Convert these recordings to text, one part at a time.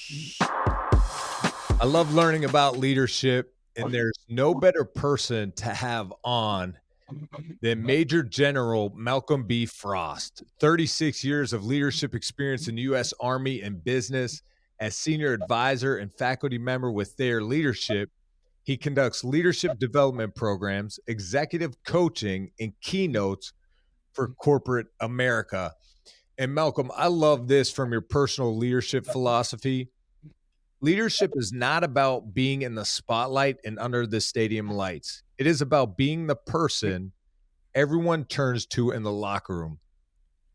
I love learning about leadership, and there's no better person to have on than Major General Malcolm B. Frost. 36 years of leadership experience in the U.S. Army and business. As senior advisor and faculty member with their leadership, he conducts leadership development programs, executive coaching, and keynotes for corporate America. And Malcolm, I love this from your personal leadership philosophy. Leadership is not about being in the spotlight and under the stadium lights. It is about being the person everyone turns to in the locker room.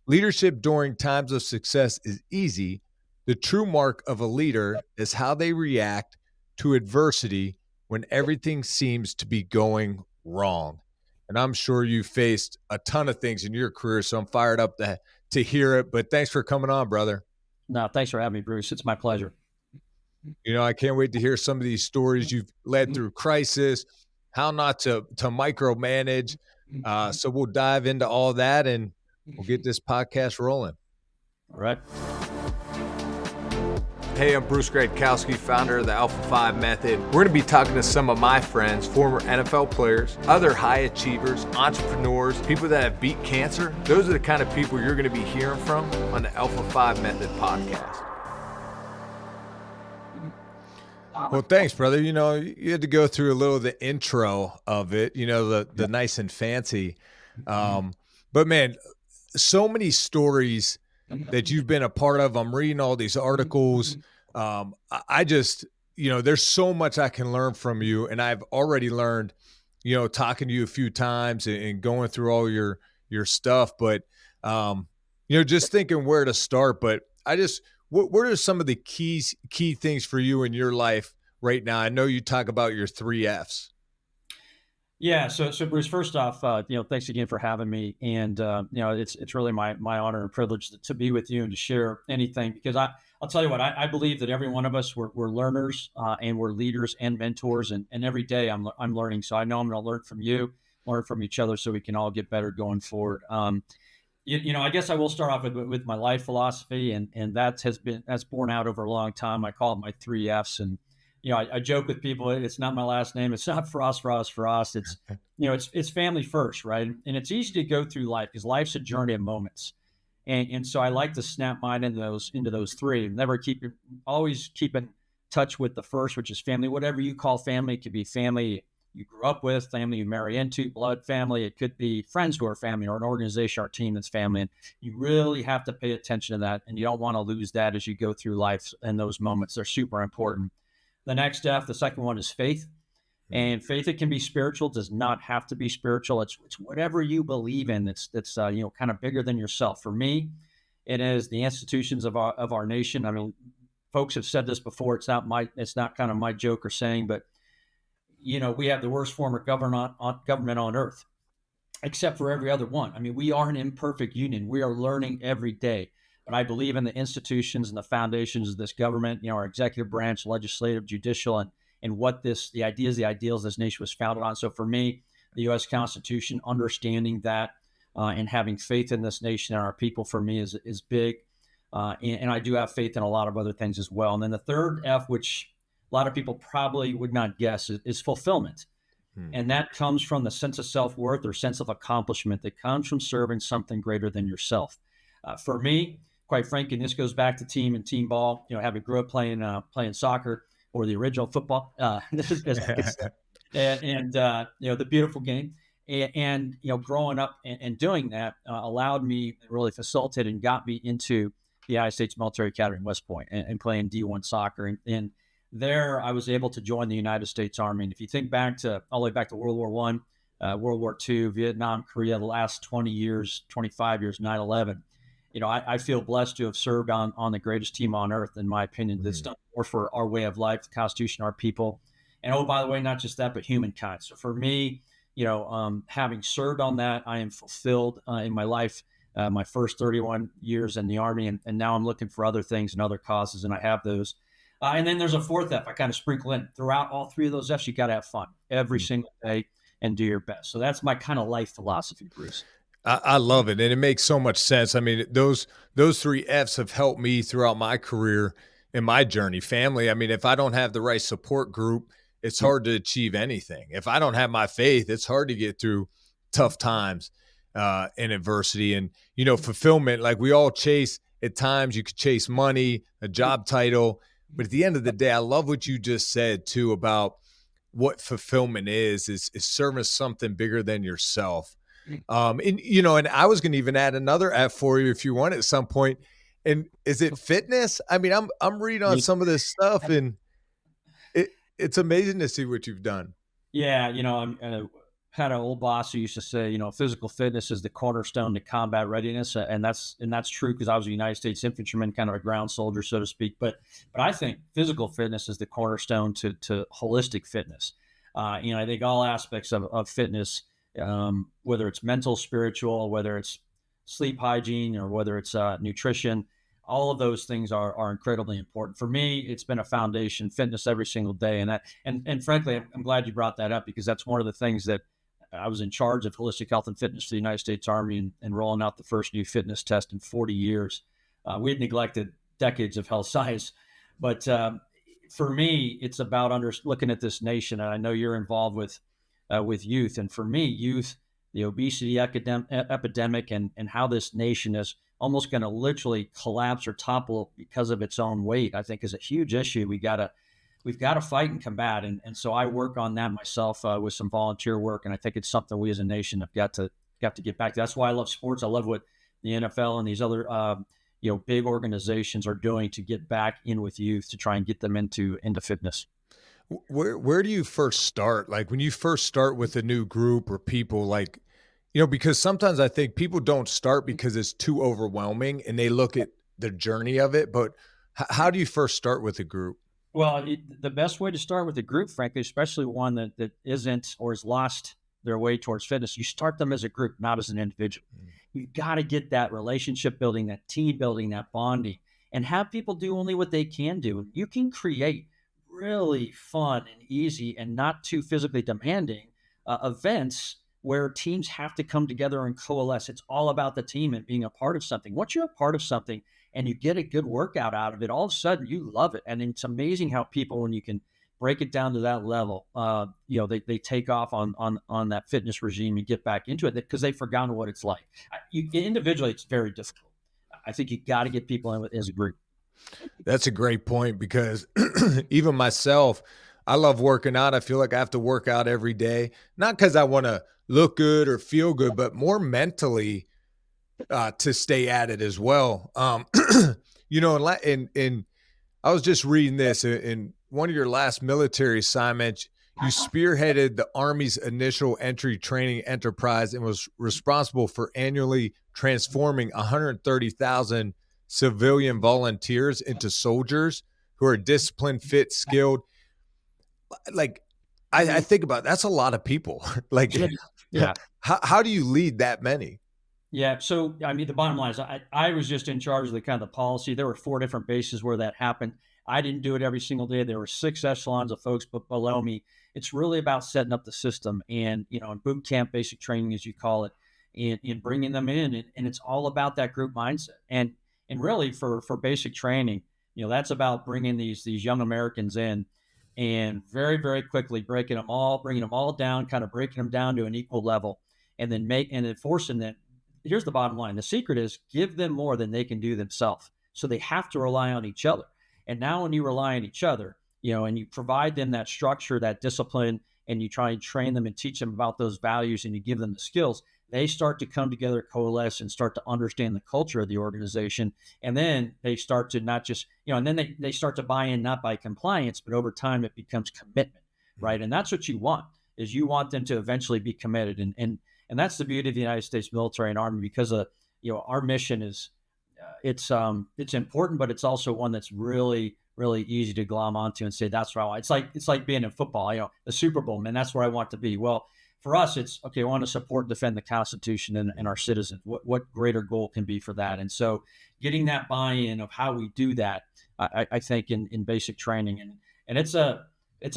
Leadership during times of success is easy. The true mark of a leader is how they react to adversity when everything seems to be going wrong. And I'm sure you faced a ton of things in your career, so I'm fired up to hear it. But thanks for coming on, brother. No, thanks for having me, Bruce. It's my pleasure. I can't wait to hear some of these stories you've led through crisis, how not to micromanage. So we'll dive into all that and we'll get this podcast rolling. All right. Hey, I'm Bruce Gradkowski, founder of the Alpha 5 Method. We're going to be talking to some of my friends, former NFL players, other high achievers, entrepreneurs, people that have beat cancer. Those are the kind of people you're going to be hearing from on the Alpha 5 Method podcast. Well, thanks, brother. You had to go through a little of the intro of it, the nice and fancy. But man, so many stories that you've been a part of. I'm reading all these articles. I just, there's so much I can learn from you. And I've already learned, talking to you a few times and going through all your stuff. But, just thinking where to start. But what are some of the key things for you in your life right now? I know you talk about your 3 F's. Yeah. So Bruce, first off, thanks again for having me. And, it's really my honor and privilege to be with you and to share anything, because I'll tell you what, I believe that every one of us, we're learners and we're leaders and mentors. And every day I'm learning. So I know I'm going to learn from you, learn from each other so we can all get better going forward. I guess I will start off with my life philosophy, and that's borne out over a long time. I call it my 3 F's. And, I joke with people, it's not my last name. It's not Frost. It's, it's family first, right? And it's easy to go through life because life's a journey of moments. And so I like to snap mine into those 3. Always keep in touch with the first, which is family. Whatever you call family, it could be family you grew up with, family you marry into, blood family. It could be friends who are family, or an organization or team that's family. And you really have to pay attention to that. And you don't want to lose that as you go through life. And those moments are super important. The next F, the second one, is faith. And faith, it can be spiritual, does not have to be spiritual. It's whatever you believe in that's kind of bigger than yourself. For me, it is the institutions of our nation. I mean, folks have said this before. It's not kind of my joke or saying, but we have the worst form of government on earth, except for every other one. I mean, we are an imperfect union. We are learning every day. But I believe in the institutions and the foundations of this government, our executive branch, legislative, judicial, and what the ideals this nation was founded on. So for me, the U.S. Constitution, understanding that and having faith in this nation and our people, for me, is big. And I do have faith in a lot of other things as well. And then the third F, which a lot of people probably would not guess, is fulfillment. And that comes from the sense of self-worth or sense of accomplishment that comes from serving something greater than yourself. For me, quite frankly, and this goes back to team and team ball, having grew up playing soccer, or the original football, the beautiful game. And growing up and doing that allowed me, really facilitated and got me into the United States Military Academy in West Point and playing D1 soccer. And there I was able to join the United States Army. And if you think all the way back to World War I, World War II, Vietnam, Korea, the last 20 years, 25 years, 9/11, I feel blessed to have served on the greatest team on earth, in my opinion, that's done more for our way of life, the Constitution, our people. And oh, by the way, not just that, but humankind. So for me, having served on that, I am fulfilled in my life, my first 31 years in the Army. And now I'm looking for other things and other causes, and I have those. And then there's a fourth F I kind of sprinkle in. Throughout all 3 of those Fs, you got to have fun every single day and do your best. So that's my kind of life philosophy, Bruce. I love it. And it makes so much sense. I mean, those 3 F's have helped me throughout my career in my journey. Family, I mean, if I don't have the right support group, it's hard to achieve anything. If I don't have my faith, it's hard to get through tough times and adversity. And, fulfillment, like we all chase at times, you could chase money, a job title. But at the end of the day, I love what you just said too about what fulfillment is serving something bigger than yourself. And I was going to even add another F for you if you want at some point. And is it fitness? I mean, I'm reading on some of this stuff, and it's amazing to see what you've done. Yeah, I'm had an old boss who used to say, physical fitness is the cornerstone to combat readiness, and that's true because I was a United States infantryman, kind of a ground soldier, so to speak. But I think physical fitness is the cornerstone to holistic fitness. I think all aspects of fitness, whether it's mental, spiritual, whether it's sleep hygiene, or whether it's nutrition, all of those things are incredibly important. For me, it's been a foundation, fitness every single day. And frankly, I'm glad you brought that up because that's one of the things that I was in charge of holistic health and fitness for the United States Army and rolling out the first new fitness test in 40 years. We'd neglected decades of health science. But for me, it's about looking at this nation. And I know you're involved with youth. And for me, youth, the obesity epidemic, and how this nation is almost going to literally collapse or topple because of its own weight, I think is a huge issue. We've got to fight and combat. And so I work on that myself with some volunteer work. And I think it's something we as a nation have got to get back to. That's why I love sports. I love what the NFL and these other, big organizations are doing to get back in with youth to try and get them into fitness. Where do you first start? Like when you first start with a new group or people, like, because sometimes I think people don't start because it's too overwhelming and they look at the journey of it. But how do you first start with a group? Well, the best way to start with a group, frankly, especially one that isn't or has lost their way towards fitness, you start them as a group, not as an individual. You've got to get that relationship building, that team building, that bonding, and have people do only what they can do. You can create really fun and easy and not too physically demanding events where teams have to come together and coalesce. It's all about the team and being a part of something. Once you're a part of something and you get a good workout out of it, all of a sudden you love it. And it's amazing how people, when you can break it down to that level, they take off on that fitness regime and get back into it because they've forgotten what it's like. Individually, it's very difficult. I think you got to get people in as a group. That's a great point because even myself, I love working out. I feel like I have to work out every day, not because I want to look good or feel good, but more mentally to stay at it as well. And I was just reading this in one of your last military assignments. You spearheaded the Army's initial entry training enterprise and was responsible for annually transforming 130,000 civilian volunteers into soldiers who are disciplined, fit, skilled. Like, I think about that's a lot of people. Like, yeah. How do you lead that many? Yeah. So, I mean, the bottom line is I was just in charge of the kind of the policy. There were 4 different bases where that happened. I didn't do it every single day. There were 6 echelons of folks below me. It's really about setting up the system and, in boot camp, basic training, as you call it, and bringing them in. And it's all about that group mindset. And really for basic training, that's about bringing these young Americans in and very, very quickly bringing them all down, kind of breaking them down to an equal level, and then forcing them. Here's the bottom line. The secret is give them more than they can do themselves. So they have to rely on each other. And now when you rely on each other, and you provide them that structure, that discipline, and you try and train them and teach them about those values and you give them the skills, they start to come together, coalesce, and start to understand the culture of the organization. And then they start to not just, and then they start to buy in, not by compliance, but over time it becomes commitment, right? And that's what you want, is you want them to eventually be committed. And that's the beauty of the United States military and Army, because our mission is, it's important, but it's also one that's really, really easy to glom onto and say, that's where I want. It's like being in football, the Super Bowl, man, that's where I want to be. Well, for us, it's okay. I want to support and defend the Constitution and our citizens. What greater goal can be for that? And so, getting that buy-in of how we do that, I think in basic training, and it's a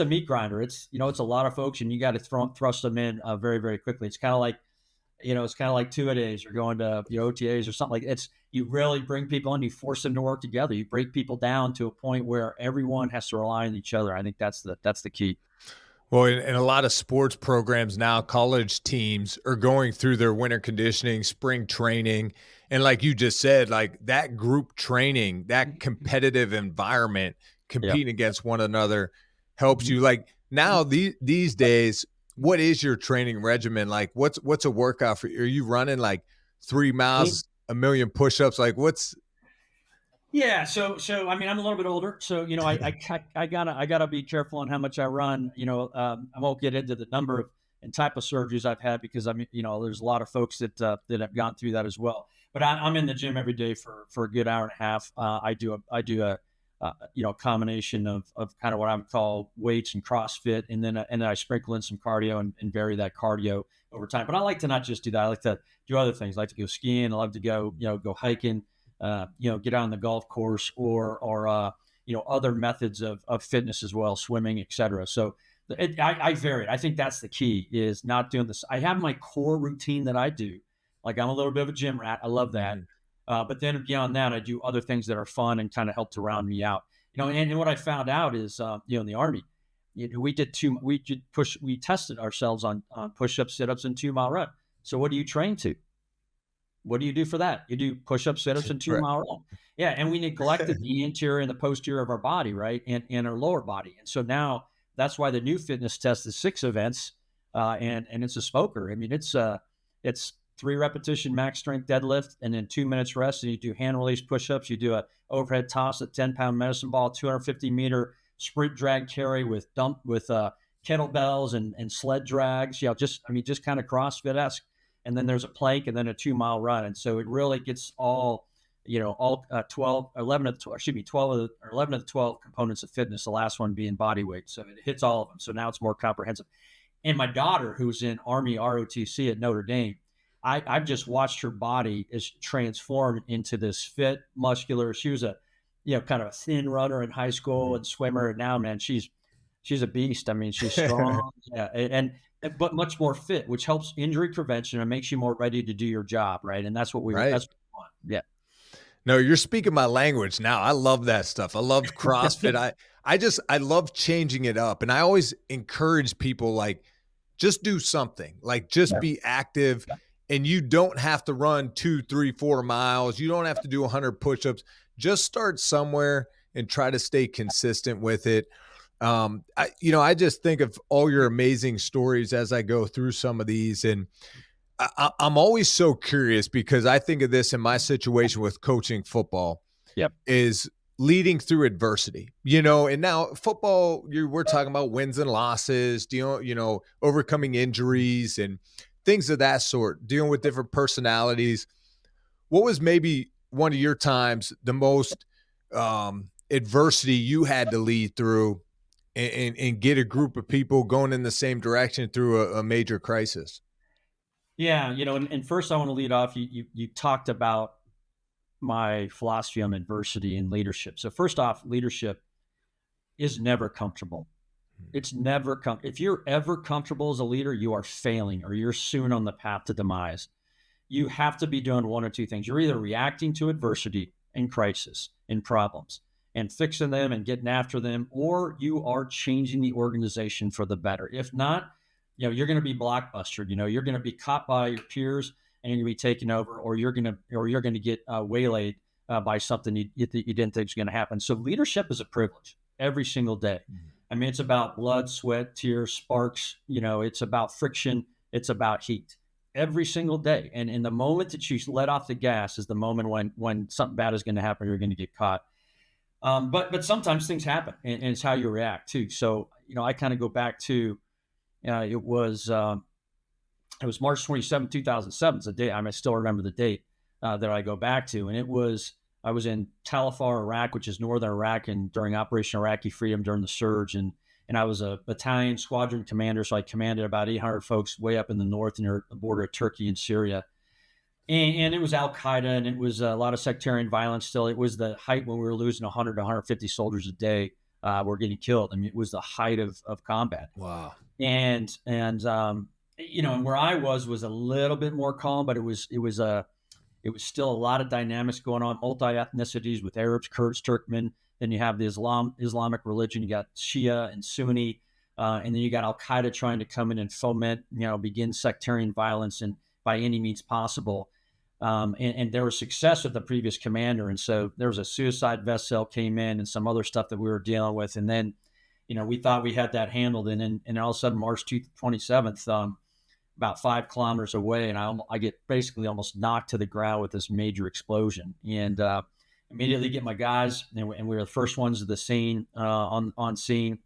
meat grinder. It's a lot of folks, and you got to thrust them in very, very quickly. It's kind of like It's kind of like two a days or going to OTAs or something like it's you really bring people in, you force them to work together, you break people down to a point where everyone has to rely on each other. I think that's the key. Well, in a lot of sports programs now, college teams are going through their winter conditioning, spring training. And like you just said, like that group training, that competitive environment, Yeah. competing against one another helps Mhm. you. Like now, these days, what is your training regimen? Like what's a workout for you? Are you running like 3 miles, a million push-ups? Like what's Yeah, so I mean, I'm a little bit older, so I gotta be careful on how much I run. I won't get into the number of and type of surgeries I've had because I mean, there's a lot of folks that have gone through that as well. But I'm in the gym every day for a good hour and a half. I do a combination of kind of what I would call weights and CrossFit, and then I sprinkle in some cardio and vary that cardio over time. But I like to not just do that. I like to do other things. I like to go skiing. I love to go hiking, get out on the golf course or other methods of fitness as well, swimming, etc. So I vary. I think that's the key is not doing this. I have my core routine that I do. Like I'm a little bit of a gym rat. I love that. Mhm. But then beyond that, I do other things that are fun and kind of help to round me out. And what I found out is, in the Army, we tested ourselves on push-ups, sit-ups, and 2 mile run. So what do you train to? What do you do for that? You do push-ups, sit-ups, and 2 Right. mile run. Yeah, and we neglected the interior and the posterior of our body, right, and our lower body. And so now that's why the new fitness test is 6 events, and it's a smoker. I mean, it's 3 repetition max strength deadlift, and then 2 minutes rest, and you do hand release push-ups. You do a overhead toss at 10-pound medicine ball, 250-meter sprint drag carry with kettlebells and sled drags. Just kind of CrossFit esque, and then there's a plank and then a 2 mile run. And so it really gets all 12, 11 of the 12, excuse me, 12 of the, or 11 of the 12 components of fitness, the last one being body weight. So it hits all of them. So now it's more comprehensive. And my daughter, who's in Army ROTC at Notre Dame, I've just watched her body is transformed into this fit, muscular. She was kind of a thin runner in high school and swimmer. And now, man, she's a beast. I mean, she's strong, yeah, but much more fit, which helps injury prevention and makes you more ready to do your job, right? And Right. that's what we want. Yeah. No, you're speaking my language now. I love that stuff. I love CrossFit. I love changing it up. And I always encourage people like just do something. Like just Yeah. be active and you don't have to run 2, 3, 4 miles. You don't have to do 100 push-ups. Just start somewhere and try to stay consistent with it. I just think of all your amazing stories as I go through some of these and I'm always so curious because I think of this in my situation with coaching football Yep. is leading through adversity, and now football, we're talking about wins and losses, overcoming injuries and things of that sort, dealing with different personalities. What was maybe one of your times the most adversity you had to lead through and get a group of people going in the same direction through a major crisis? Yeah. And first I want to lead off. You talked about my philosophy on adversity and leadership. So first off, leadership is never comfortable. It's never if you're ever comfortable as a leader, you are failing or you're soon on the path to demise. You have to be doing one or two things. You're either reacting to adversity and crisis and problems and fixing them and getting after them, or you are changing the organization for the better. If not, you're going to be blockbustered. You're going to be caught by your peers and you're going to be taken over, or you're going to get waylaid by something you didn't think was going to happen. So leadership is a privilege every single day. I mean, it's about blood, sweat, tears, sparks. It's about friction. It's about heat every single day. And in the moment that you let off the gas is the moment when something bad is going to happen. You're going to get caught. But sometimes things happen, and it's how you react too. So I kind of go back to it was March 27, 2007. It's a day I still remember the date that I go back to, and I was in Tal Afar, Iraq, which is northern Iraq, and during Operation Iraqi Freedom during the surge, and I was a battalion squadron commander, so I commanded about 800 folks way up in the north near the border of Turkey and Syria. And it was Al Qaeda, and it was a lot of sectarian violence still. It was the height when we were losing 100 to 150 soldiers a day were getting killed. I mean, it was the height of combat. Wow. And And where I was a little bit more calm, but it was still a lot of dynamics going on, multi ethnicities with Arabs, Kurds, Turkmen. Then you have the Islamic religion. You got Shia and Sunni, and then you got Al Qaeda trying to come in and foment, begin sectarian violence and by any means possible. And there was success with the previous commander, and so there was a suicide vessel came in and some other stuff that we were dealing with, and then we thought we had that handled, and all of a sudden March 27th. About 5 kilometers away, and I get basically almost knocked to the ground with this major explosion. And immediately get my guys, and we were the first ones at the scene, on scene.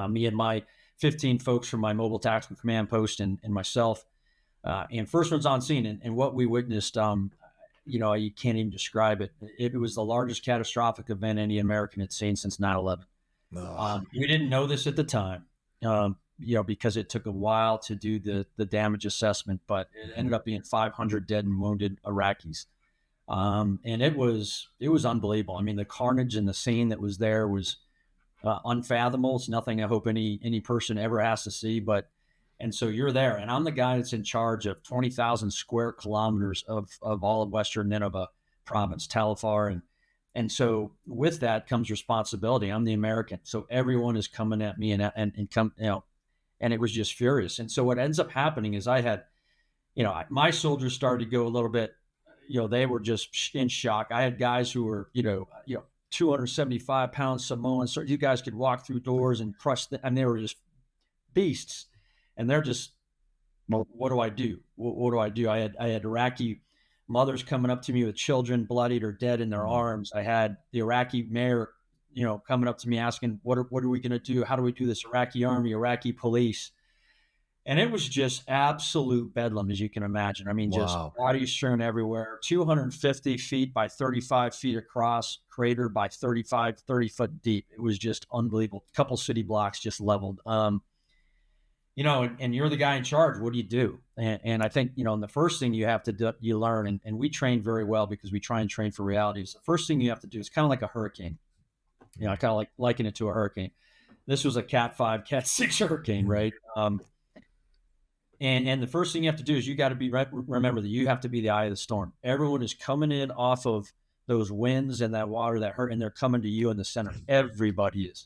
Me and my 15 folks from my mobile tactical command post, and myself, and first ones on scene. And what we witnessed, you can't even describe it. It was the largest catastrophic event any American had seen since 9/11. Oh, We didn't know this at the time. Because it took a while to do the damage assessment, but it ended up being 500 dead and wounded Iraqis. And it was unbelievable. I mean, the carnage in the scene that was there was unfathomable. It's nothing I hope any person ever has to see. And so you're there, and I'm the guy that's in charge of 20,000 square kilometers of all of Western Nineveh province, Tal Afar, and so with that comes responsibility. I'm the American, so everyone is coming at me and come, and it was just furious. And so what ends up happening is I had, my soldiers started to go a little bit, they were just in shock. I had guys who were, 275 pounds Samoans. So you guys could walk through doors and crush them. And they were just beasts. And they're just, well, what do I do? What do I do? I had Iraqi mothers coming up to me with children bloodied or dead in their arms. I had the Iraqi mayor, coming up to me asking, what are we going to do? How do we do this? Iraqi army, Iraqi police. And it was just absolute bedlam, as you can imagine. I mean, just wow. bodies strewn everywhere, 250 feet by 35 feet across, crater by 30 foot deep. It was just unbelievable. A couple city blocks just leveled. And you're the guy in charge. What do you do? And I think, and the first thing you have to do, you learn, and we train very well because we try and train for realities. The first thing you have to do is kind of like a hurricane. I kind of liken it to a hurricane. This was a Cat 5, Cat 6 hurricane, right? And the first thing you have to do is you got to remember that you have to be the eye of the storm. Everyone is coming in off of those winds and that water that hurt, and they're coming to you in the center. Everybody is.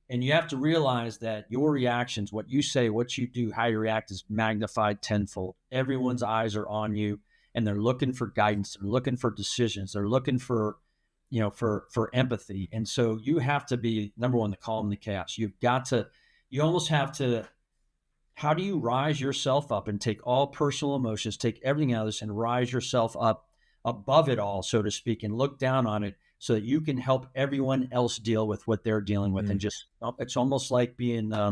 And you have to realize that your reactions, what you say, what you do, how you react is magnified tenfold. Everyone's eyes are on you, and they're looking for guidance. They're looking for decisions. They're looking for empathy. And so you have to be, number one, the calm the chaos. You almost have to, how do you rise yourself up and take all personal emotions, take everything out of this and rise yourself up above it all, so to speak, and look down on it so that you can help everyone else deal with what they're dealing with. And just, it's almost like being, I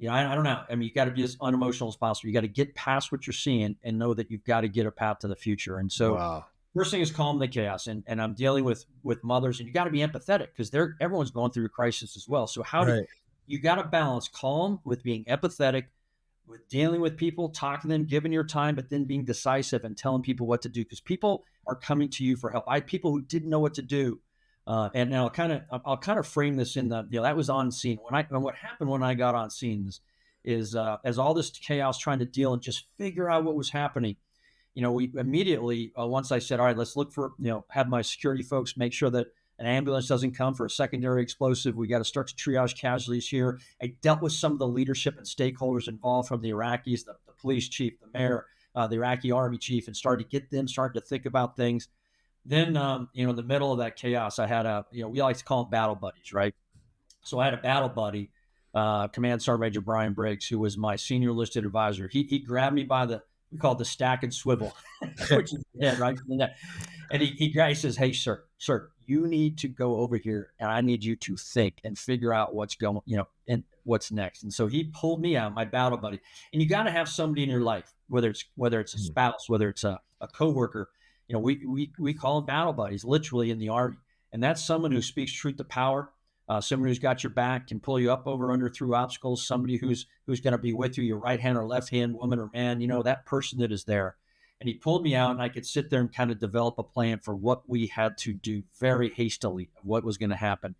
don't know. I mean, you got to be as unemotional as possible. You got to get past what you're seeing and know that you've got to get a path to the future. And so, Wow. first thing is calm the chaos, and I'm dealing with mothers, and you got to be empathetic because everyone's going through a crisis as well. So you got to balance calm with being empathetic, with dealing with people, talking to them, giving your time, but then being decisive and telling people what to do because people are coming to you for help. I had people who didn't know what to do, and now I'll kind of frame this in the that was on scene what happened when I got on scene is as all this chaos trying to deal and just figure out what was happening. We immediately, once I said, all right, let's look for, have my security folks make sure that an ambulance doesn't come for a secondary explosive. We got to start to triage casualties here. I dealt with some of the leadership and stakeholders involved from the Iraqis, the police chief, the mayor, the Iraqi army chief, and started to get them started to think about things. Then, in the middle of that chaos, I had we like to call them battle buddies, right? So I had a battle buddy, Command Sergeant Major Brian Briggs, who was my senior enlisted advisor. He grabbed me by we call it the stack and swivel, which is right? And he says, "Hey, sir, you need to go over here, and I need you to think and figure out what's going, and what's next." And so he pulled me out, my battle buddy. And you got to have somebody in your life, whether it's a spouse, whether it's a coworker. We call them battle buddies, literally in the Army, and that's someone who speaks truth to power. Someone who's got your back, can pull you up, over, under, through obstacles. Somebody who's going to be with you, your right hand or left hand, woman or man. That person that is there. And he pulled me out, and I could sit there and kind of develop a plan for what we had to do very hastily, what was going to happen.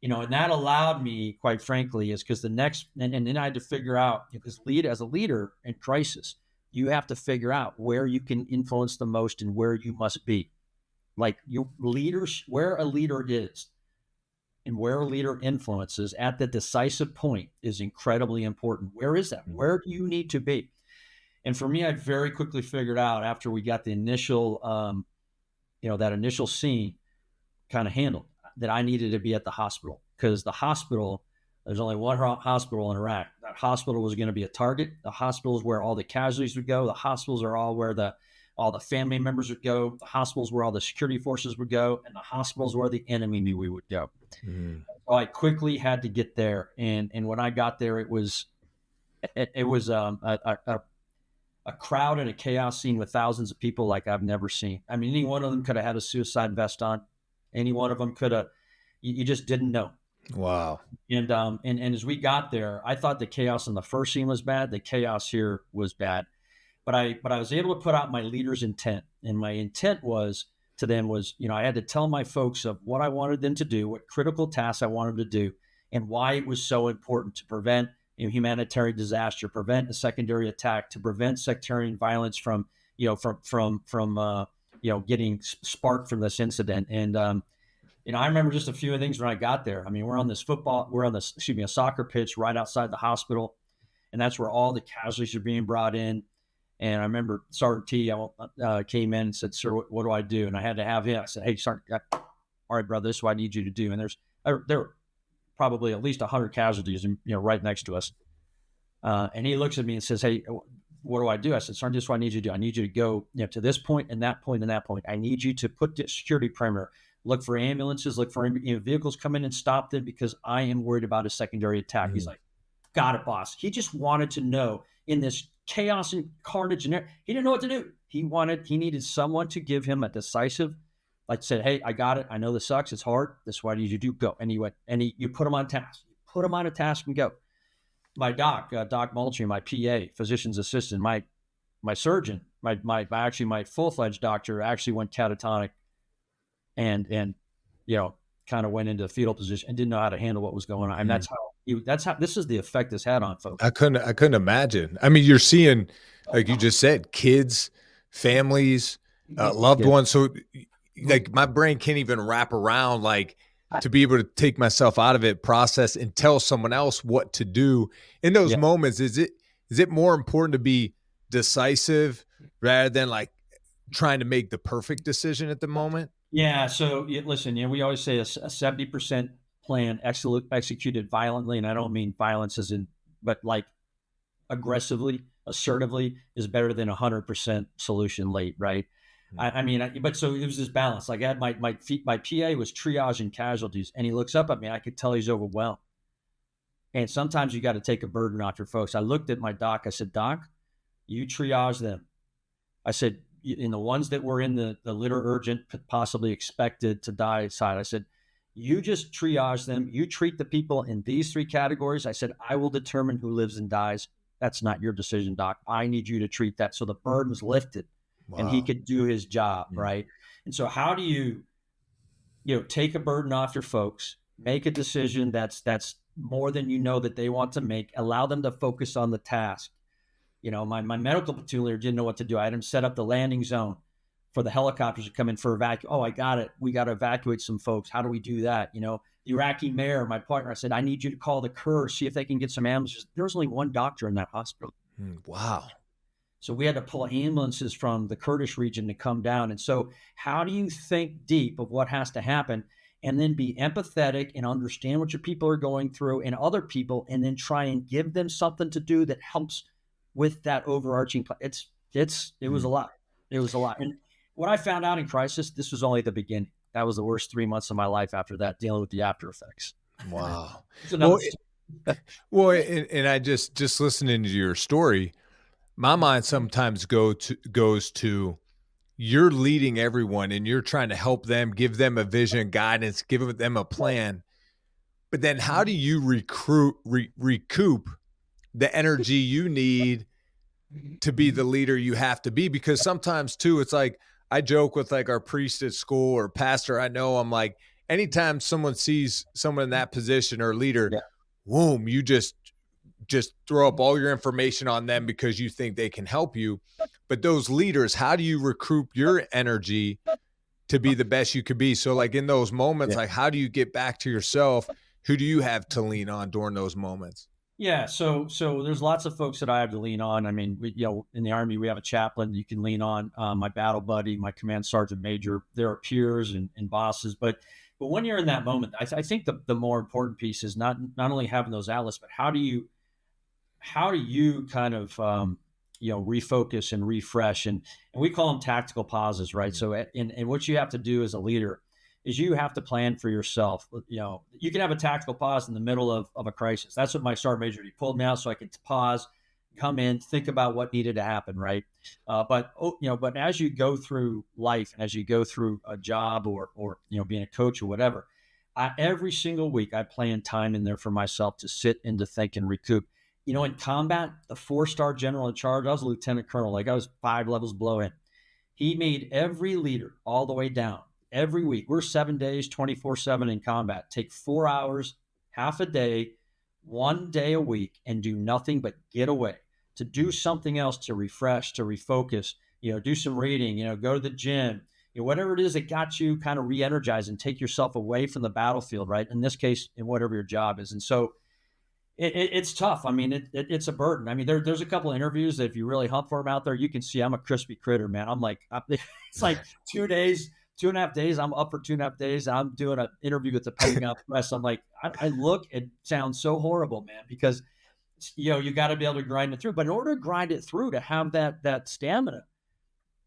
And that allowed me, quite frankly, is because the next, and then I had to figure out, because as a leader in crisis, you have to figure out where you can influence the most and where you must be. Like your leaders, where a leader is and where a leader influences at the decisive point is incredibly important. Where is that? Mm. Where do you need to be? And for me, I very quickly figured out after we got the initial, that initial scene kind of handled, that I needed to be at the hospital, because the hospital, there's only one hospital in Iraq. That hospital was going to be a target. The hospital is where all the casualties would go. The hospitals are all where all the family members would go. The hospitals where all the security forces would go, and the hospitals where the enemy knew we would go. Mm. So I quickly had to get there, and when I got there, it was a crowd and a chaos scene with thousands of people like I've never seen. I mean, any one of them could have had a suicide vest on. Any one of them could have. You just didn't know. Wow. And as we got there, I thought the chaos in the first scene was bad. The chaos here was bad, but I was able to put out my leader's intent, and my intent was to them was, I had to tell my folks of what I wanted them to do, what critical tasks I wanted them to do, and why it was so important to prevent humanitarian disaster, prevent a secondary attack, to prevent sectarian violence from getting sparked from this incident. And I remember just a few things when I got there. I mean, we're on a soccer pitch right outside the hospital, and that's where all the casualties are being brought in. And I remember Sergeant T came in and said, "Sir, what do I do?" And I had to have him. I said, "Hey, Sergeant, all right, brother, this is what I need you to do." And there were probably at least 100 casualties, right next to us. And he looks at me and says, "Hey, what do I do?" I said, "Sergeant, this is what I need you to do. I need you to go, to this point and that point and that point. I need you to put the security perimeter, look for ambulances, look for vehicles come in and stop them, because I am worried about a secondary attack." He's like, "Got it, boss." He just wanted to know, in this chaos and carnage, and he didn't know what to do. He needed someone to give him a decisive, like, said, "Hey, I got it. I know this sucks. It's hard. This is what I need you to do. Go." And you put him on task. You put him on a task and go. My Doc Moultrie, my PA, physician's assistant, my surgeon, my full-fledged doctor actually went catatonic, and kind of went into fetal position and didn't know how to handle what was going on. And that's how this is the effect this had on folks. I couldn't imagine. I mean, you're seeing, like you just said, kids, families, loved ones. So like my brain can't even wrap around, like, to be able to take myself out of it, process, and tell someone else what to do in those moments. Is it more important to be decisive rather than like trying to make the perfect decision at the moment? Yeah. So listen, we always say a 70% plan executed violently, and I don't mean violence as in, but like aggressively, assertively, is better than 100% solution late, right? But so it was this balance. Like I had my PA was triaging casualties, and he looks up at me. I could tell he's overwhelmed. And sometimes you got to take a burden off your folks. I looked at my doc. I said, "Doc, you triage them." I said, "In the ones that were in the litter urgent, possibly expected to die side," I said, "you just triage them. You treat the people in these three categories." I said, "I will determine who lives and dies. That's not your decision, Doc. I need you to treat that." So the burden's lifted. Wow. And he could do his job, right? And so how do you, take a burden off your folks, make a decision that's more than that they want to make, allow them to focus on the task. My medical platoon leader didn't know what to do. I had him set up the landing zone for the helicopters to come in for evacuation. "Oh, I got it. We got to evacuate some folks. How do we do that?" The Iraqi mayor, my partner, I said, "I need you to call the Kurds, see if they can get some ambulances." There was only one doctor in that hospital. Wow. So we had to pull ambulances from the Kurdish region to come down. And so how do you think deep of what has to happen, and then be empathetic and understand what your people are going through and other people, and then try and give them something to do that helps with that overarching plan? It was a lot. It was a lot. And what I found out in crisis, this was only the beginning. That was the worst 3 months of my life after that, dealing with the after effects. Wow. Well, and I just listening to your story, my mind sometimes goes to you're leading everyone and you're trying to help them, give them a vision, guidance, give them a plan. But then how do you recoup the energy you need to be the leader you have to be? Because sometimes too, it's like, I joke with like our priest at school or pastor I know, I'm like, anytime someone sees someone in that position or leader, Yeah. boom, you just throw up all your information on them because you think they can help you. But those leaders, how do you recruit your energy to be the best you could be? So like in those moments, Yeah. like how do you get back to yourself? Who do you have to lean on during those moments? Yeah, so there's lots of folks that I have to lean on. I mean, in the Army, we have a chaplain you can lean on, my battle buddy, my command sergeant major. There are peers and bosses, but when you're in that moment, I think the more important piece is not only having those outlets, but how do you kind of refocus and refresh, and we call them tactical pauses, right? Mm. So and what you have to do as a leader is you have to plan for yourself. You can have a tactical pause in the middle of a crisis. That's what my sergeant major, he pulled me out so I could pause, come in, think about what needed to happen, right? But as you go through life and as you go through a job or being a coach or whatever, every single week I plan time in there for myself to sit and to think and recoup. In combat, the 4-star general in charge, I was a lieutenant colonel, like I was 5 levels below him. He made every leader all the way down every week. We're 7 days, 24/7 in combat. Take 4 hours, half a day, 1 day a week, and do nothing but get away, to do something else, to refresh, to refocus, do some reading, go to the gym, whatever it is that got you kind of re-energized and take yourself away from the battlefield, right? In this case, in whatever your job is. And so it's tough. I mean, it's a burden. I mean, there's a couple of interviews that if you really hunt for them out there, you can see I'm a crispy critter, man. I'm like, it's like 2 days, 2.5 days. I'm up for 2.5 days. I'm doing an interview with the Pentagon Press. I'm like, I look, it sounds so horrible, man, because you got to be able to grind it through. But in order to grind it through, to have that stamina,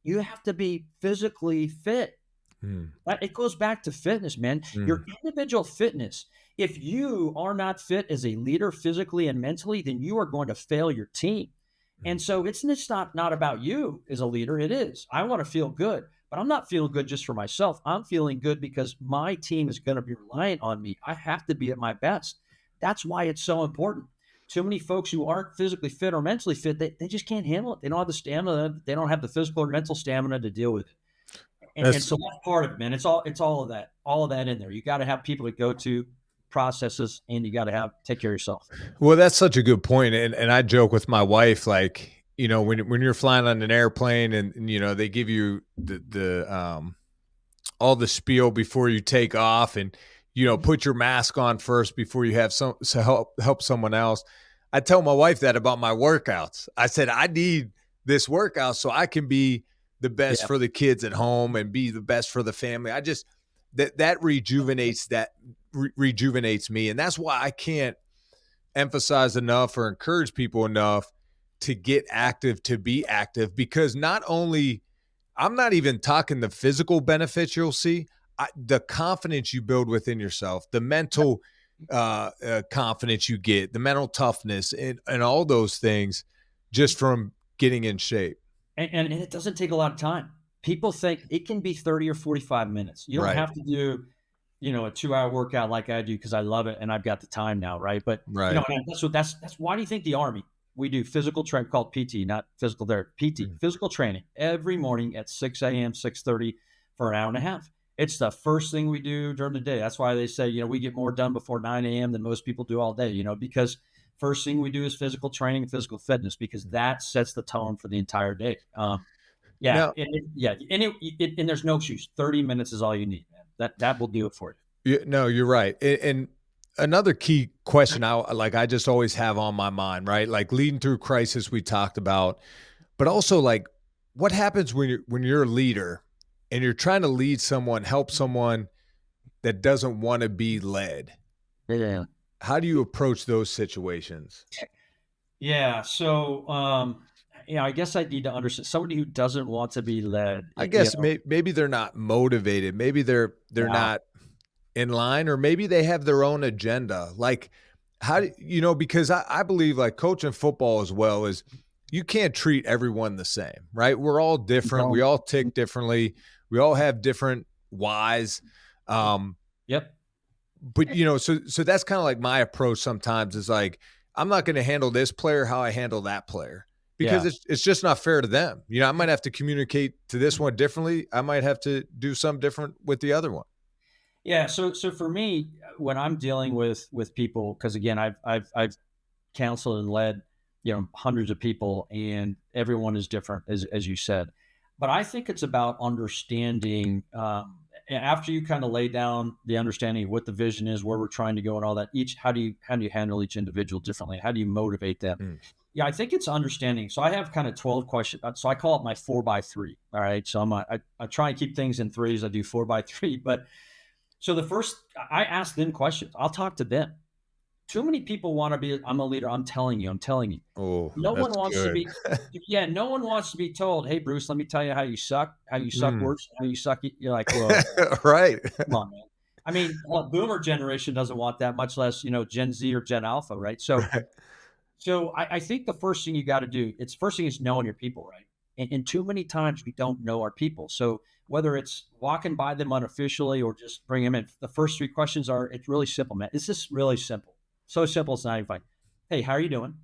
you have to be physically fit. Mm. It goes back to fitness, man. Your Mm. individual fitness. If you are not fit as a leader physically and mentally, then you are going to fail your team. And Mm. so it's just not about you as a leader. It is. I want to feel good, but I'm not feeling good just for myself. I'm feeling good because my team is going to be reliant on me. I have to be at my best. That's why it's so important. Too many folks who aren't physically fit or mentally fit, they just can't handle it. They don't have the stamina. They don't have the physical or mental stamina to deal with it. And That's so that's part of it, man. It's all of that in there. You got to have people to go to, processes, and you got to take care of yourself. Well, that's such a good point. And I joke with my wife, like, when you're flying on an airplane and they give you the all the spiel before you take off and, put your mask on first before you have help someone else. I tell my wife that about my workouts. I said, I need this workout so I can be the best Yeah. for the kids at home and be the best for the family. I just, that rejuvenates me. And that's why I can't emphasize enough or encourage people enough to get active, to be active, because not only, I'm not even talking the physical benefits you'll see, the confidence you build within yourself, the mental confidence you get, the mental toughness, and all those things just from getting in shape. And it doesn't take a lot of time. People think it can be 30 or 45 minutes. You don't Right. have to do, a 2-hour workout like I do because I love it and I've got the time now, right? But Right. and that's why do you think the Army, we do physical training called PT, not physical therapy, PT, Mm. physical training every morning at 6 a.m., 6:30 for an hour and a half. It's the first thing we do during the day. That's why they say, we get more done before 9 a.m. than most people do all day, because first thing we do is physical training and physical fitness because that sets the tone for the entire day. Yeah, Now, yeah, and there's no excuse. 30 minutes is all you need, man. That will do it for you. no, you're right. And another key question I just always have on my mind, right? Like leading through crisis we talked about, but also like what happens when you're a leader and you're trying to lead someone, help someone that doesn't want to be led? Yeah. How do you approach those situations? Yeah. So, I guess I need to understand somebody who doesn't want to be led. I guess maybe they're not motivated. Maybe they're Yeah. not in line, or maybe they have their own agenda. Like how do because I believe like coaching football as well is you can't treat everyone the same, right? We're all different. We all tick differently. We all have different whys. Yep. But so that's kind of like my approach sometimes is like, I'm not going to handle this player how I handle that player because Yeah. it's just not fair to them. I might have to communicate to this one differently. I might have to do something different with the other one. Yeah. So for me, when I'm dealing with people, because again, I've counseled and led, hundreds of people, and everyone is different, as you said. But I think it's about understanding. After you kind of lay down the understanding of what the vision is, where we're trying to go, and all that. How do you handle each individual differently? How do you motivate them? Mm. Yeah, I think it's understanding. So I have kind of 12 questions. So I call it my 4x3. All right. So I try and keep things in threes. I do 4x3. But so the first, I ask them questions. I'll talk to them. Too many people want to be, I'm a leader. I'm telling you. Oh, No one that's wants to good. be, yeah, no one wants to be told, hey, Bruce, let me tell you how you suck Mm. worse, how you suck. You're like, well, Right. come on, man. I mean, boomer generation doesn't want that, much less, Gen Z or Gen Alpha, right? So, Right. I think the first thing you got to do, it's first thing is knowing your people, right? And too many times we don't know our people. So whether it's walking by them unofficially or just bring them in, the first three questions are, it's really simple, man. It's just really simple. So simple, it's not even funny. Hey, how are you doing?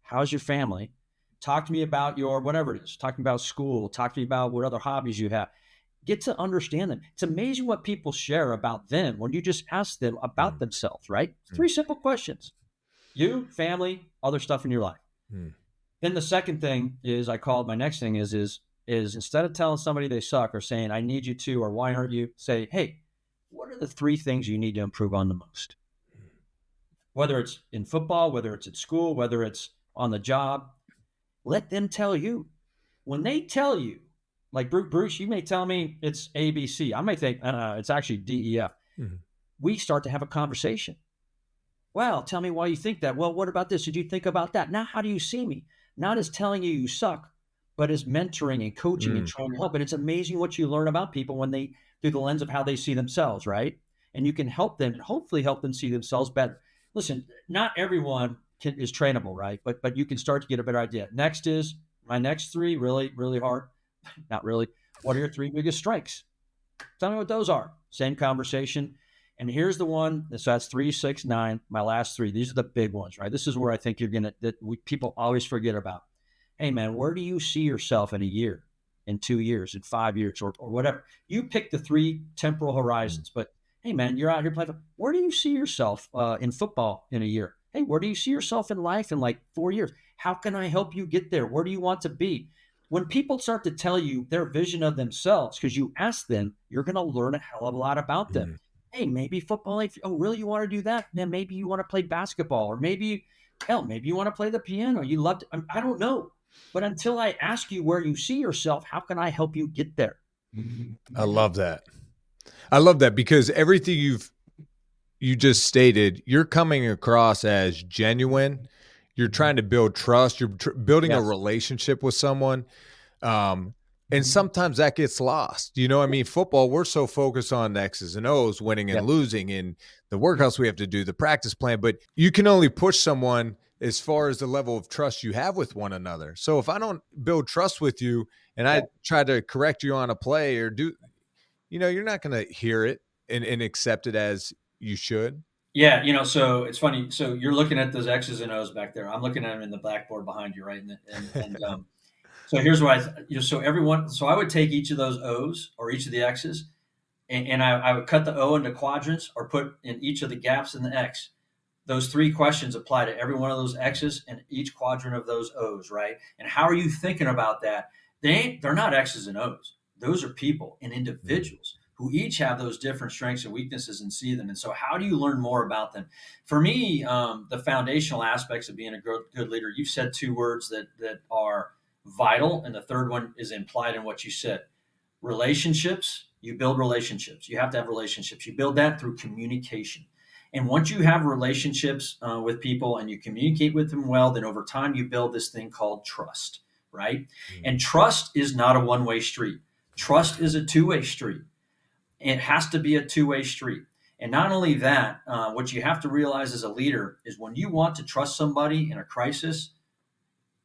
How's your family? Talk to me about your whatever it is. Talk to me about school. Talk to me about what other hobbies you have. Get to understand them. It's amazing what people share about them when you just ask them about Mm, themselves, right? mm, Three simple questions. You, family, other stuff in your life. mm, Then the second thing is I call it my next thing is instead of telling somebody they suck or saying I need you to or why aren't you, say, hey, what are the three things you need to improve on the most? Whether it's in football, whether it's at school, whether it's on the job, let them tell you. When they tell you, like Bruce, you may tell me it's ABC. I may think it's actually DEF. mm, We start to have a conversation. Well, tell me why you think that. Well, what about this? Did you think about that? Now, how do you see me? Not as telling you you suck, but as mentoring and coaching and mm. trying to help. And it's amazing what you learn about people when they, through the lens of how they see themselves, right? And you can help them and hopefully help them see themselves better. Listen, not everyone is trainable, right? But you can start to get a better idea. Next is my next three, really, really hard. Not really. What are your three biggest strengths? Tell me what those are. Same conversation. And here's the one. So that's 3, 6, 9. My last three. These are the big ones, right? This is where I think people always forget about. Hey, man, where do you see yourself in a year, in 2 years, in 5 years, or whatever? You pick the three temporal Mm. horizons. But hey, man, you're out here playing. Where do you see yourself in football in a year? Hey, where do you see yourself in life in like 4 years? How can I help you get there? Where do you want to be? When people start to tell you their vision of themselves, because you ask them, you're going to learn a hell of a lot about them. Mm. Hey, maybe football. Oh, really? You want to do that? Then maybe you want to play basketball, or maybe you want to play the piano. You love to, I don't know. But until I ask you where you see yourself, how can I help you get there? I love that. I love that because everything you just stated, you're coming across as genuine. You're trying to build trust. You're building a Yes. relationship with someone. And sometimes that gets lost. I mean, football, we're so focused on the X's and O's, winning and Yep. losing, and the workouts we have to do, the practice plan. But you can only push someone as far as the level of trust you have with one another. So if I don't build trust with you and I Yep. try to correct you on a play or you're not going to hear it and accept it as you should. Yeah, so it's funny. So you're looking at those X's and O's back there. I'm looking at them in the blackboard behind you, right? And so here's what so everyone, so I would take each of those O's or each of the X's, and I would cut the O into quadrants or put in each of the gaps in the X. Those three questions apply to every one of those X's and each quadrant of those O's, right? And how are you thinking about that? They're not X's and O's. Those are people and Mm, individuals who each have those different strengths and weaknesses and see them. And so, how do you learn more about them? For me, the foundational aspects of being a good leader, you've said two words that are vital, and the third one is implied in what you said. Relationships. You build relationships. You have to have relationships. You build that through communication. And once you have relationships with people and you communicate with them well, then over time you build this thing called trust, right? mm, And trust is not a one-way street. Trust is a two-way street. It has to be a two-way street. And not only that, what you have to realize as a leader is when you want to trust somebody in a crisis,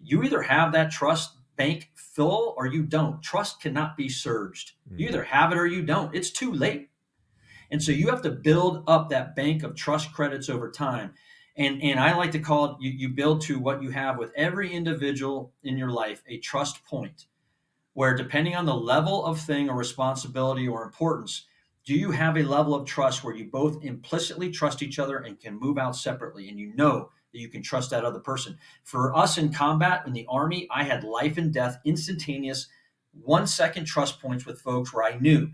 you either have that trust bank full or you don't. Trust cannot be surged. You mm, either have it or you don't. It's too late. And so you have to build up that bank of trust credits over time. And I like to call it you build to what you have with every individual in your life, a trust point, where depending on the level of thing or responsibility or importance, Do you have a level of trust where you both implicitly trust each other and can move out separately, and you know that you can trust that other person? For us in combat in the Army, I had life and death, instantaneous, 1 second trust points with folks where I knew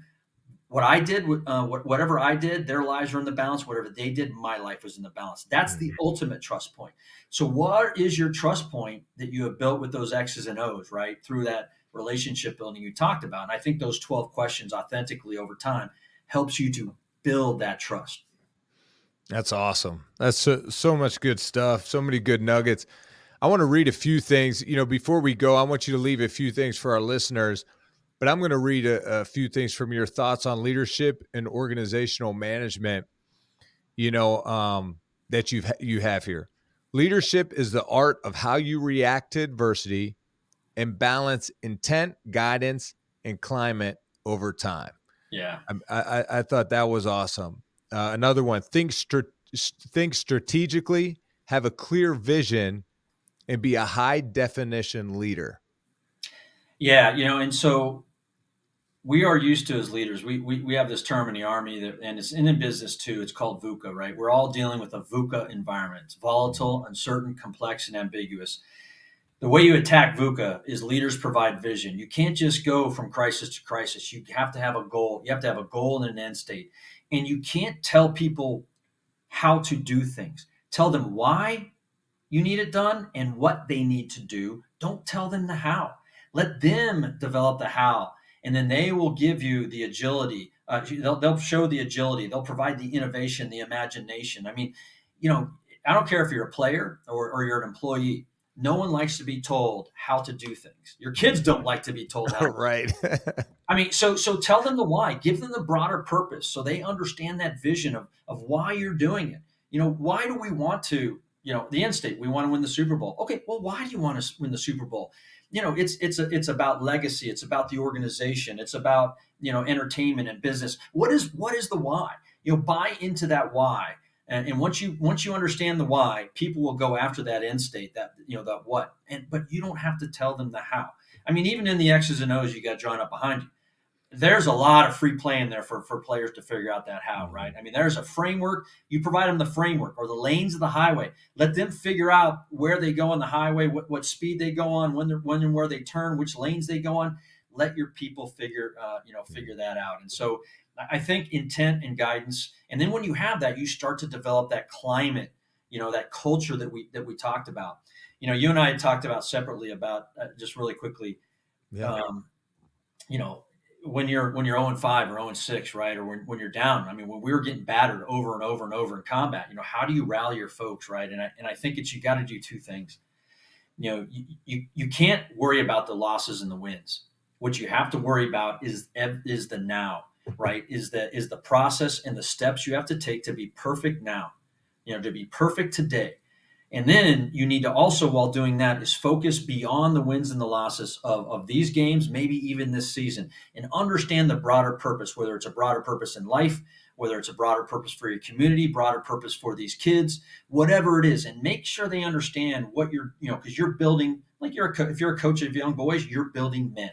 what I did, whatever I did, their lives are in the balance. Whatever they did, my life was in the balance. That's the Mhm. ultimate trust point. So, what is your trust point that you have built with those X's and O's, right? Through that relationship building you talked about. And I think those 12 questions authentically over time helps you to build that trust. That's awesome. That's so much good stuff. So many good nuggets. I want to read a few things. Before we go, I want you to leave a few things for our listeners, but I'm going to read a few things from your thoughts on leadership and organizational management, that you have here. Leadership is the art of how you react to adversity and balance intent, guidance, and climate over time. Yeah. I thought that was awesome. Another one: think strategically, have a clear vision, and be a high definition leader. Yeah. And so we are used to as leaders, we have this term in the Army that, and it's in business too. It's called VUCA, right? We're all dealing with a VUCA environment. It's volatile, uncertain, complex, and ambiguous. The way you attack VUCA is leaders provide vision. You can't just go from crisis to crisis. You have to have a goal. You have to have a goal and an end state. And you can't tell people how to do things. Tell them why you need it done and what they need to do. Don't tell them the how. Let them develop the how, and then they will give you the agility. They'll show the agility. They'll provide the innovation, the imagination. I mean, I don't care if you're a player or you're an employee. No one likes to be told how to do things. Your kids don't like to be told how. Right. I mean, so tell them the why. Give them the broader purpose so they understand that vision of why you're doing it. Why do we want to? The end state. We want to win the Super Bowl. Okay, well, why do you want to win the Super Bowl? It's about legacy. It's about the organization. It's about entertainment and business. What is the why? Buy into that why. And once you understand the why, people will go after that end state, that what. But you don't have to tell them the how. I mean, even in the X's and O's you got drawn up behind you, there's a lot of free play in there for players to figure out that how, right? I mean, there's a framework. You provide them the framework or the lanes of the highway. Let them figure out where they go on the highway, what speed they go on, when and where they turn, which lanes they go on. Let your people figure that out. And so I think intent and guidance. And then when you have that, you start to develop that climate, that culture that we talked about. You and I had talked about separately about just really quickly, Yeah. um, you know, when you're 0-5 or 0-6, right? Or when you're down. I mean, when we were getting battered over and over and over in combat, how do you rally your folks, right? And I think you got to do two things. You can't worry about the losses and the wins. What you have to worry about is the now, right? Is the process and the steps you have to take to be perfect now, to be perfect today. And then you need to also, while doing that, is focus beyond the wins and the losses of these games, maybe even this season, and understand the broader purpose, whether it's a broader purpose in life, whether it's a broader purpose for your community, broader purpose for these kids, whatever it is, and make sure they understand what because you're building, like if you're a coach of young boys, you're building men,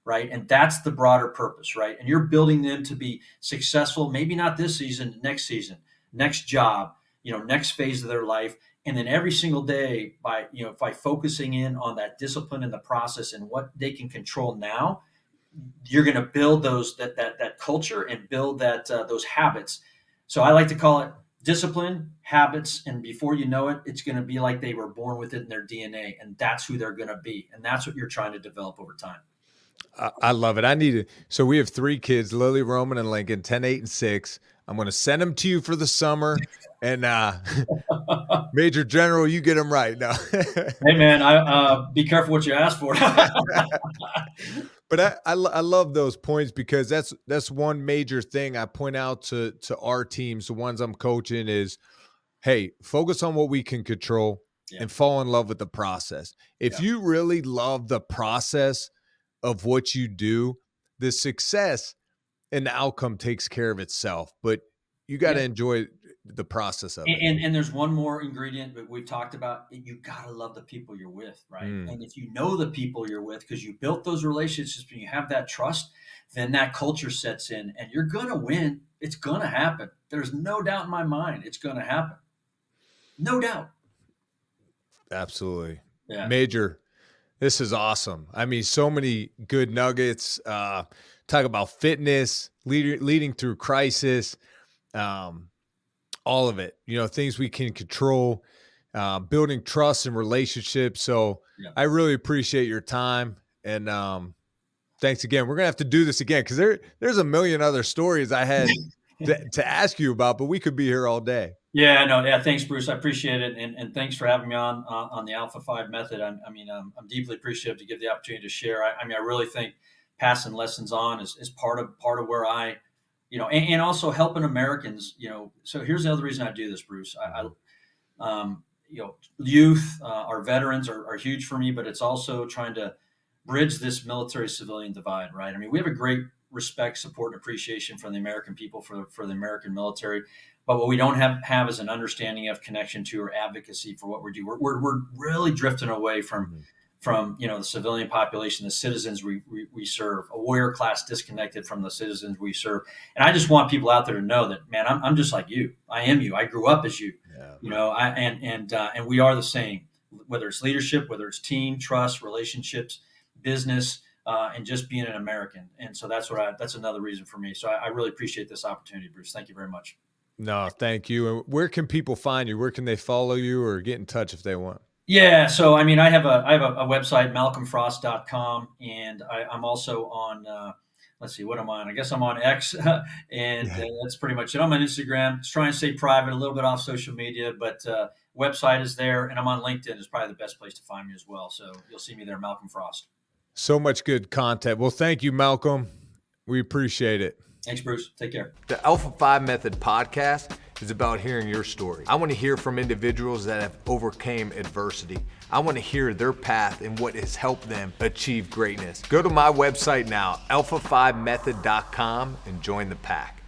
right? And that's the broader purpose, right? And you're building them to be successful, maybe not this season, next job, next phase of their life. And then every single day by focusing in on that discipline and the process and what they can control now, you're going to build that culture and build those habits. So I like to call it discipline, habits, and before you know it, it's going to be like they were born with it in their DNA, and that's who they're going to be, and that's what you're trying to develop over time. I love it. I need it. So we have 3 kids, Lily, Roman, and Lincoln, 10, 8, and 6. I'm going to send them to you for the summer. And Major General, you get them right now. Hey man, be careful what you ask for. But I love those points because that's one major thing I point out to our teams, the ones I'm coaching, is, hey, focus on what we can control Yeah. and fall in love with the process. If you really love the process of what you do, the success and the outcome takes care of itself. But you got to enjoy the process of it. And there's one more ingredient that we've talked about. You gotta love the people you're with, right? And if you know the people you're with, because you built those relationships and you have that trust, then that culture sets in, and you're gonna win. It's gonna happen. There's no doubt in my mind. It's gonna happen. No doubt. Absolutely. Yeah. Major, this is awesome. I mean, so many good nuggets. Talk about fitness, leading through crisis, all of it. Things we can control, building trust and relationships. So Yeah. I really appreciate your time, and thanks again. We're gonna have to do this again because there's a million other stories I had to ask you about, but we could be here all day. Yeah, no, yeah. Thanks, Bruce. I appreciate it, and thanks for having me on the Alpha 5 method. I'm deeply appreciative to give the opportunity to share. I really think passing lessons on is part of where I, and also helping Americans. So here's the other reason I do this, Bruce. Youth, our veterans are huge for me, but it's also trying to bridge this military civilian divide, right? I mean, we have a great respect, support, and appreciation from the American people for the American military. But what we don't have is an understanding of connection to or advocacy for what we do. We're really drifting away from the civilian population, the citizens we serve, a warrior class disconnected from the citizens we serve. And I just want people out there to know that, man, I'm just like you. I am you. I grew up as you. Yeah. And we are the same. Whether it's leadership, whether it's team, trust, relationships, business, and just being an American. And so that's another reason for me. So I really appreciate this opportunity, Bruce. Thank you very much. No, thank you. And where can people find you? Where can they follow you or get in touch if they want? Yeah. So, I mean, I have a website, malcolmfrost.com, and I'm also on, let's see, what am I on? I guess I'm on X, and that's pretty much it. I'm on Instagram. Just trying to stay private, a little bit off social media, but website is there, and I'm on LinkedIn. It's probably the best place to find me as well. So you'll see me there, Malcolm Frost. So much good content. Well, thank you, Malcolm. We appreciate it. Thanks, Bruce. Take care. The Alpha 5 Method podcast is about hearing your story. I want to hear from individuals that have overcame adversity. I want to hear their path and what has helped them achieve greatness. Go to my website now, alpha5method.com, and join the pack.